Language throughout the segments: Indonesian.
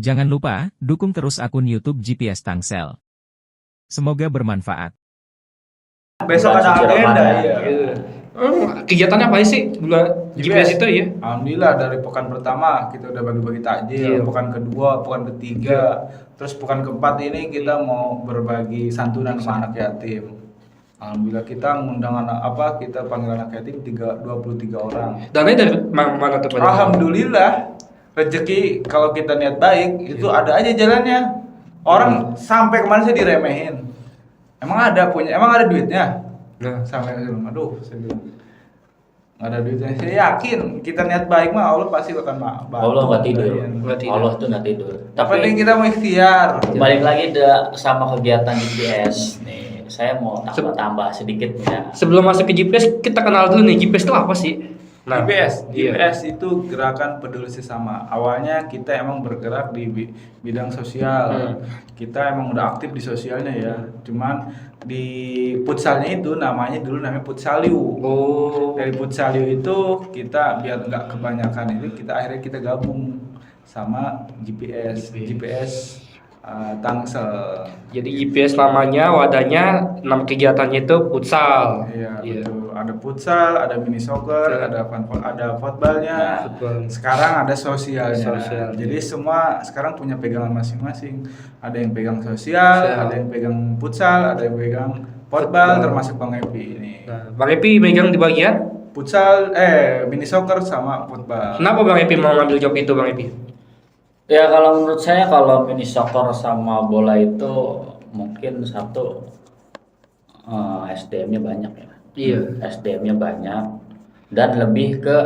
Jangan lupa, dukung terus akun YouTube GPS Tangsel. Semoga bermanfaat. Besok ada agenda ya. Kegiatannya apa sih bulan GPS itu ya? Alhamdulillah dari pekan pertama kita udah bagi-bagi takjil, pekan kedua, pekan ketiga, terus pekan keempat ini kita mau berbagi santunan sama anak yatim. Alhamdulillah kita ngundang kita panggil anak yatim 23 orang. Dananya dari mana tuh? Alhamdulillah rezeki kalau kita niat baik itu ada aja jalannya. Orang sampai kemarin saya diremehin. Emang ada duitnya? Nah, Sampai aduh saya bilang nggak ada duitnya. Saya yakin kita niat baik mah Allah pasti akan bantu. Allah nggak tidur. Nggak tidur. Allah tuh nggak tidur. Tapi penting kita mau ikhtiar. Balik lagi sama kegiatan GPS nih. Saya mau tambah sedikit ya. sebelum masuk ke GPS kita kenal dulu nih, GPS itu apa sih? GPS itu gerakan peduli sesama. Awalnya kita emang bergerak di bidang sosial. Kita emang udah aktif di sosialnya ya. Cuman di futsalnya itu namanya futsaliu. Oh. Dari futsaliu itu kita biar nggak kebanyakan ini akhirnya kita gabung sama GPS Tangsel. Jadi GPS namanya, wadahnya, nama kegiatannya itu futsal. Iya, betul. Ada futsal, ada mini soccer, ada footballnya. Sekarang ada sosialnya. Sosial. Jadi semua sekarang punya pegangan masing-masing. Ada yang pegang sosial, ada yang pegang futsal, ada yang pegang football, termasuk Bang Epi ini. Nah, Bang Epi megang di bagian Futsal, mini soccer sama football. kenapa Bang Epi mau ngambil job itu, Bang Epi? Ya kalau menurut saya kalau mini soccer sama bola itu mungkin satu SDM-nya banyak ya. Iya. SDM-nya banyak dan lebih ke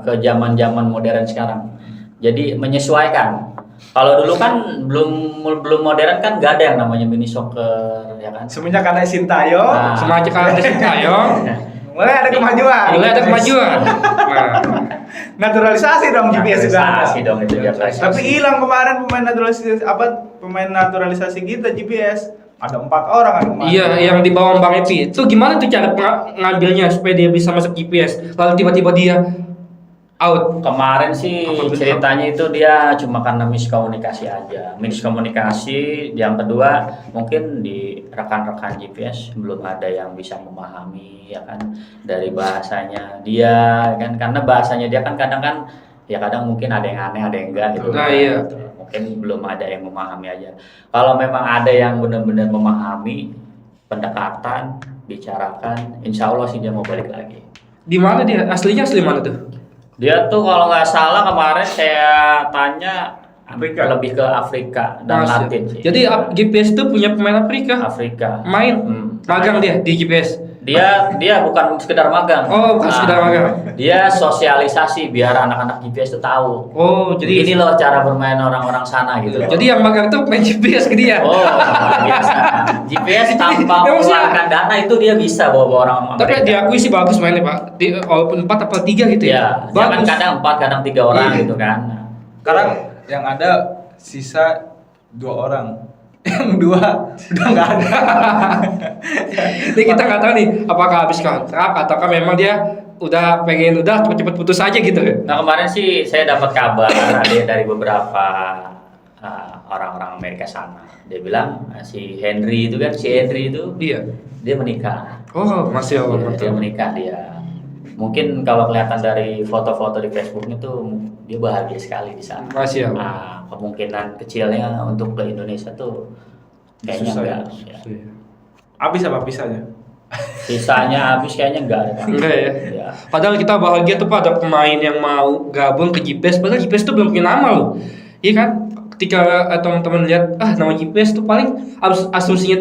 ke zaman-zaman modern sekarang. Jadi menyesuaikan. Kalau dulu kan belum modern kan nggak ada yang namanya mini soccer ya kan. Semenjak ada Sintayong, Nah. Semenjak ada Sintayong, mulai ada kemajuan. mulai ada kemajuan. Nah, Naturalisasi dong GPS juga. Naturalisasi dong itu naturalisasi. Tapi hilang kemarin pemain naturalisasi kita GPS. Ada 4 orang kan kemarin. iya, yang di bawah Bang Epi. Itu gimana tuh cara ngambilnya supaya dia bisa masuk GPS? Lalu tiba-tiba dia out. Kemarin sih ceritanya itu dia cuma karena miskomunikasi aja. Miskomunikasi, yang kedua mungkin di rekan-rekan GPS belum ada yang bisa memahami ya kan dari bahasanya dia kan, karena bahasanya dia kan kadang mungkin ada yang aneh, ada yang enggak gitu. Nah, iya. Mungkin belum ada yang memahami aja. Kalau memang ada yang benar-benar memahami, pendekatan, bicarakan, insya Allah sih dia mau balik lagi. Di mana dia? Asli mana tuh? Dia tuh kalau nggak salah kemarin saya tanya Afrika. lebih ke Afrika dan Masuk. Latin sih. Jadi GPS itu punya pemain Afrika. Afrika. Main magang dia di GPS. Dia bukan sekedar magang. Oh, bukan sekedar magang. Dia sosialisasi biar anak-anak GPS itu tahu. Oh, jadi Ini loh cara bermain orang-orang sana gitu loh. jadi yang magang tuh main GPS ke dia. Oh, biasa. GPS tanpa Ya, maksudnya- mengeluarkan dana itu dia bisa bawa orang Tapi Amerika. diakui sih bagus mainnya, Pak. Walaupun 4 atau 3 gitu Ya, ya. dia kan Bagus. kadang 4, kadang 3 orang Iya. gitu kan. Sekarang yang ada sisa 2 orang. Yang 2 udah nggak ada. Jadi kita nggak tahu nih apakah habis kontrak ataukah memang dia udah cepet-cepet putus aja gitu. Nah kemarin sih saya dapat kabar dari beberapa orang-orang Amerika sana. Dia bilang si Henry itu Iya. dia menikah. Oh, masih Allah. Dia menikah dia. Mungkin kalau kelihatan dari foto-foto di Facebooknya tuh dia bahagia sekali di sana. Masih Allah. Nah, kemungkinan kecilnya untuk ke Indonesia tuh kayaknya Susah enggak. ya. Ya. Habis apa pisahnya? Sisanya habis kayaknya enggak ada. Pak. Enggak ya. Ya. Padahal kita bahagia tuh Pak, ada pemain yang mau gabung ke GPS. Padahal GPS tuh belum punya nama loh. Iya kan? Ketika teman-teman lihat nama GPS tuh paling asumsinya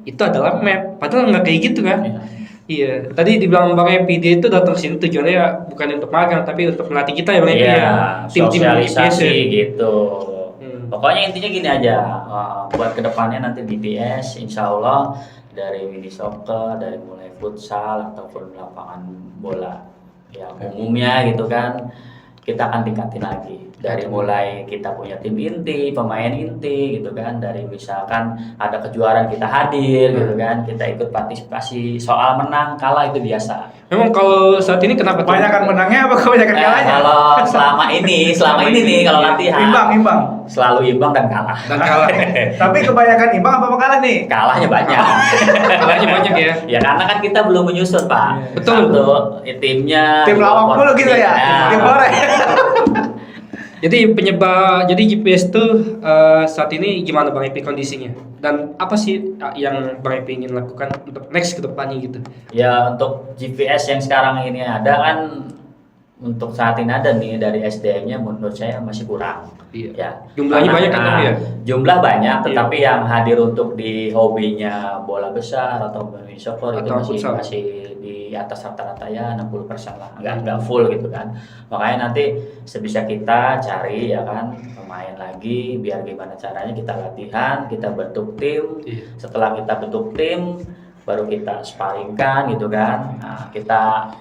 itu adalah map. Padahal nggak kayak gitu kan? Ya. Iya. Tadi dibilang Bang Epi dia itu datang sini tujuannya ya bukan untuk magang tapi untuk melatih kita ya Bang Epi Iya, ya. Tim-tim sosialisasi GPS. gitu. Pokoknya intinya gini aja, buat kedepannya nanti DPS, insya Allah dari mini soccer, dari mulai futsal ataupun lapangan bola yang umumnya gitu kan, kita akan tingkatin lagi. Dari mulai kita punya tim inti, pemain inti gitu kan, dari misalkan ada kejuaraan kita hadir gitu kan, kita ikut partisipasi, soal menang kalah itu biasa. Memang kalau saat ini kenapa tuh? Kebanyakan menangnya apa kebanyakan kalahnya? Kalau selama ini nih kalau latihan Imbang. selalu imbang dan kalah. Dan kalah. Tapi kebanyakan imbang apa kalah nih? Kalahnya banyak. Kalahnya banyak ya. Ya karena kan kita belum menyusun, Pak. Betul. Satu, timnya. Tim lawak mulu gitu ya. Tim goreng. Jadi GPS tuh saat ini gimana Bang Epi kondisinya? Dan apa sih yang Bang Epi ingin lakukan untuk next ke depannya gitu? Ya untuk GPS yang sekarang ini ada kan untuk saat ini ada nih dari SDM-nya menurut saya masih kurang. Iya. Ya. Jumlahnya banyak kan Bang, ya? Jumlah banyak, Iya. tetapi yang hadir untuk di hobinya bola besar atau mini soccer itu Atau futsal. masih di atas rata-rata ya 60% lah, nggak full gitu kan. Makanya nanti sebisa kita cari ya kan pemain lagi, biar gimana caranya kita latihan, kita bentuk tim. Iya. Setelah kita bentuk tim, baru kita sparringkan gitu kan. Nah,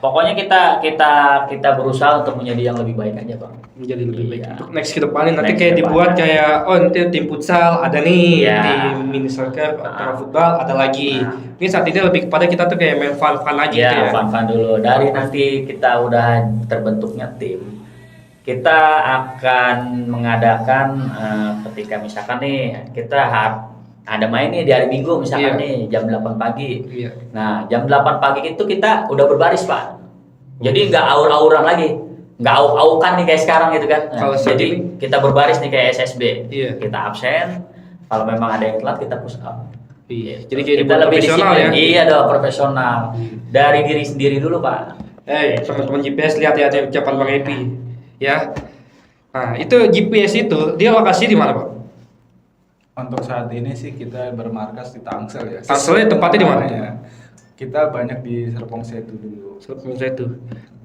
pokoknya kita berusaha untuk menjadi yang lebih baik aja, Bang. Menjadi lebih baik Iya. untuk next ke depannya nanti Next kayak ke dibuat depannya. kayak nanti tim futsal ada nih, Iya. tim mini soccer atau football ada lagi. Nah. Ini saat ini lebih kepada kita tuh kayak main fun aja gitu Ya, ya. fun dulu. Dari nanti kita udah terbentuknya tim, kita akan mengadakan ketika misalkan nih kita ada main nih di hari Minggu misalkan Iya. nih jam 8 pagi. Iya. Nah, jam 8 pagi itu kita udah berbaris, Pak. Jadi nggak aur-auran lagi. Nggak auk-aukan nih kayak sekarang gitu kan. Nah, Kalau saat jadi ini- kita berbaris nih kayak SSB. Iya. Kita absen. Kalau memang ada yang telat kita push up. Iya. Jadi kayak Kita dibuat lebih profesional disiplin. ya. Iya dong, profesional. Dari diri sendiri dulu, Pak. Teman-teman GPS lihat ya ucapan Bang Epi. Ya. Nah, itu GPS itu dia lokasi di mana, Pak? Untuk saat ini sih kita bermarkas di Tangsel ya. Tangselnya tempatnya di mana? Ya. Kita banyak di Serpong Setu dulu. Sebelum saya itu.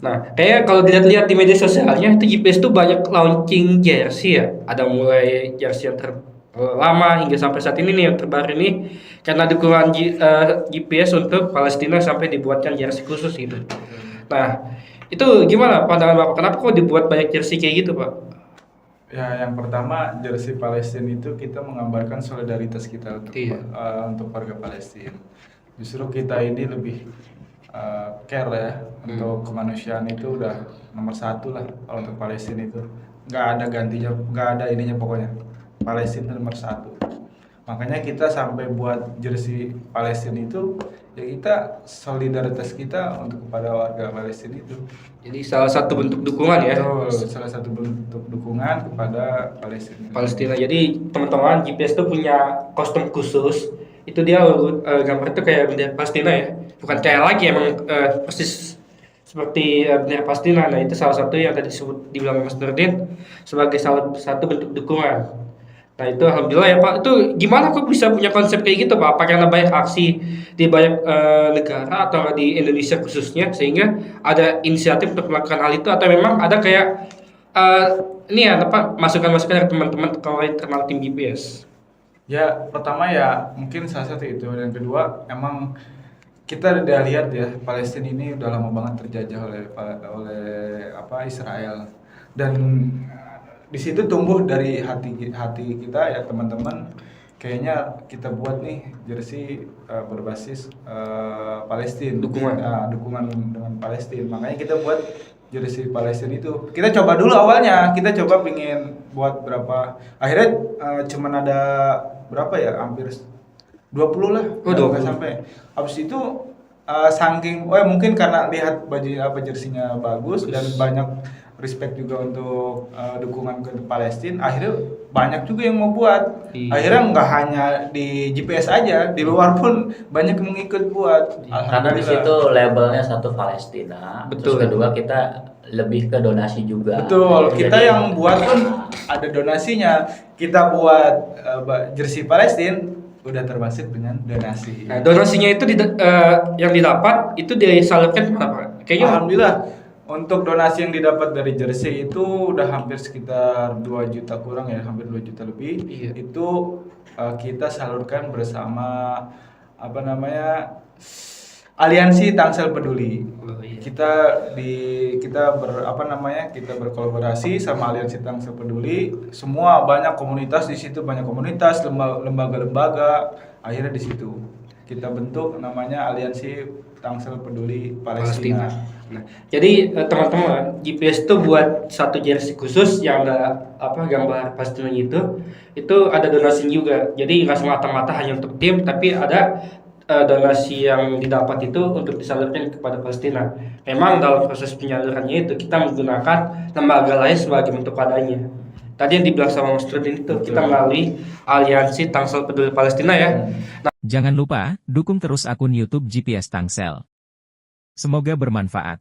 Nah, kayak kalau dilihat-lihat di media sosialnya itu GPS tuh banyak launching jersey ya. Ada mulai jersey yang lama hingga sampai saat ini nih yang terbaru ini karena dukungan GPS untuk Palestina sampai dibuatkan jersey khusus gitu. Nah, itu gimana pandangan Bapak? Kenapa kok dibuat banyak jersey kayak gitu, Pak? Ya, yang pertama jersey Palestina itu kita menggambarkan solidaritas kita untuk Iya. untuk warga Palestina. Justru kita ini lebih care ya untuk kemanusiaan itu udah nomor satu lah kalau untuk Palestina itu nggak ada gantinya, nggak ada ininya pokoknya. Palestina nomor satu. Makanya kita sampai buat jersey Palestina itu ya kita solidaritas kita untuk kepada warga Palestina itu. Jadi salah satu bentuk dukungan ya. Betul, salah satu bentuk dukungan kepada Palestina. Palestina. Jadi teman-teman GPS tuh punya kostum khusus. Itu dia gambar itu kayak bendera Palestina ya. Bukan kayak lagi emang persis seperti bendera Palestina. Nah, itu salah satu yang tadi disebut dibilang Mas Nurdin sebagai salah satu bentuk dukungan. Nah, itu alhamdulillah ya Pak. Itu gimana kok bisa punya konsep kayak gitu Pak? Apa karena banyak aksi di banyak negara atau di Indonesia khususnya sehingga ada inisiatif untuk melakukan hal itu atau memang ada kayak ini ya apa masukan-masukan dari teman-teman terkait tim GPS? Ya, pertama ya mungkin salah satu itu, dan kedua emang kita udah lihat ya Palestina ini udah lama banget terjajah oleh Israel, dan di situ tumbuh dari hati kita ya teman-teman, kayaknya kita buat nih jersey berbasis Palestina, dukungan dengan Palestina, makanya kita buat jersey Palestina itu. Kita coba dulu awalnya, kita coba pingin buat berapa, akhirnya cuman ada berapa ya, hampir 20 lah. Oh, 20. Nggak sampai. Habis itu saking mungkin karena lihat baju jersinya bagus dan banyak respect juga untuk dukungan ke Palestina, akhirnya banyak juga yang mau buat. Iya. Akhirnya nggak hanya di GPS aja, di luar pun banyak yang mengikut buat. Karena di situ labelnya satu Palestina, Betul. terus kedua kita lebih ke donasi juga. Betul, kita Jadi- yang buat pun ada donasinya. Kita buat jersey Palestina udah termasuk dengan donasi. Nah, donasinya itu yang didapat itu disalurkan kemana Pak? Kayaknya Alhamdulillah untuk donasi yang didapat dari jersey itu udah hampir sekitar 2 juta kurang ya, hampir 2 juta lebih. Iya. Itu kita salurkan bersama Aliansi Tangsel Peduli. Oh, iya. Kita berkolaborasi sama Aliansi Tangsel Peduli. Semua banyak komunitas di situ, banyak komunitas, lembaga-lembaga. Akhirnya di situ kita bentuk namanya Aliansi Tangsel Peduli Palestina. Nah, jadi teman-teman, GPS itu buat satu jersey khusus yang ada gambar Palestina itu ada donasi juga. Jadi nggak semata-mata hanya untuk tim, tapi ada donasi yang didapat itu untuk disalurkan kepada Palestina. Memang dalam proses penyalurannya itu kita menggunakan lembaga lain sebagai bentuk wadahnya. Tadi yang dibilang sama Mas Trudin itu kita melalui aliansi Tangsel Peduli Palestina ya. Jangan lupa, dukung terus akun YouTube GPS Tangsel. Semoga bermanfaat.